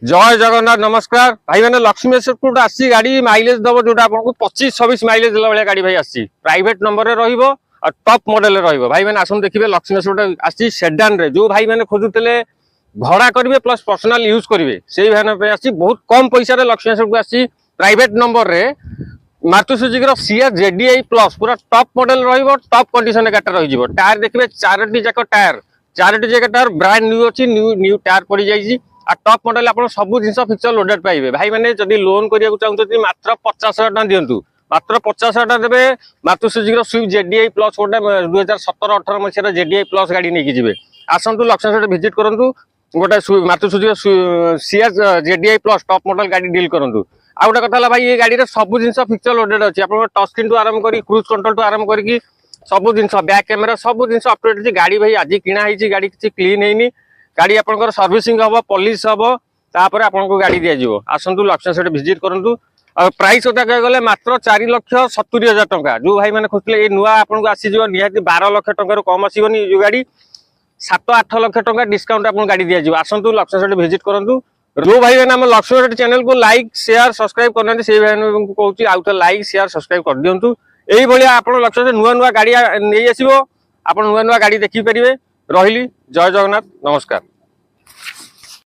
जय जगन्नाथ नमस्कार भाई मैंने लक्ष्मीश्वर आसी गाड़ी माइलेज दब जो आपको 25-26 माइलेज भाई गाड़ी भाई आसी प्राइवेट नंबर रे रहिबो और टॉप मॉडल रे रहिबो भाई मैंने आसन देखिए लक्ष्मीश्वर आसी सेडान रे जो भाई मैंने खोजुते भड़ा करेंगे प्लस पर्सनाल यूज करेंगे से भाई आसी बहुत कम पैसा रे लक्ष्मीश्वर आसी प्राइवेट नंबर रे मारुति सुजुकी रो सीआर जेडीआई प्लस पूरा टॉप मॉडल रहिबो टॉप कंडीशन गाड़ी रहिबो टायर देखिए चारोटी जाक टायर ब्रांड न्यू अच्छी न्यू टायर पड़ जाइए आ टॉप मॉडल आप सब जिन फिक्चर लोडेड पाइबे भाई मैंने जब लोन करने चाहते मात्र 50,000 टका दिंतु मात्र 50,000 टका देवे Maruti Suzuki Swift ZDI plus गोटे 2017-18 मसीह जेडीआई प्लस गाड़ी नहीं जी आसतु लक्ष्मण विजिट करूँ गोटे Maruti Suzuki CR ZDI plus top model गाड़ी डील करूँ आ गोटे कथा भाई ये गाड़ी सब जिन फिक्चर लोडेड अच्छी आप टच स्क्रीन टू आरंभ कर क्रूज कंट्रोल टू आरंभ करके सब जिन बैक कैमेरा सब जिन अपडेट अच्छी गाड़ी भाई आज किणा गाड़ी किसी क्लीन है गाड़ी आपंकर सर्विसिंग हम पॉलिश हम तापर आपको गाड़ी दिज्व आसतु लक्ष्मण विजिट करूँ प्राइस कथा कह गले मात्र 4,70,000 टंका जो भाई मैंने खोजते ये नुआ आपको आसीज निहाती 12 लाख टकर कम आसबनी जो गाड़ी 7-8 लाख टंका डिस्काउंट आपको गाड़ी दिज्व आसतु लक्ष्मण विजिट करूँ जो भाई मैंने आम लक्ष्मण चैनल को लाइक शेयर सब्सक्राइब करना से भाई कहूँ आउ तो लाइक शेयर सब्सक्राइब कर दिंतु यही आप लक्ष्मण नुआ नुआ गाड़ी नहीं आसो आप नुआ नुआ गाड़ी देखिपारे रही जय जगन्नाथ नमस्कार।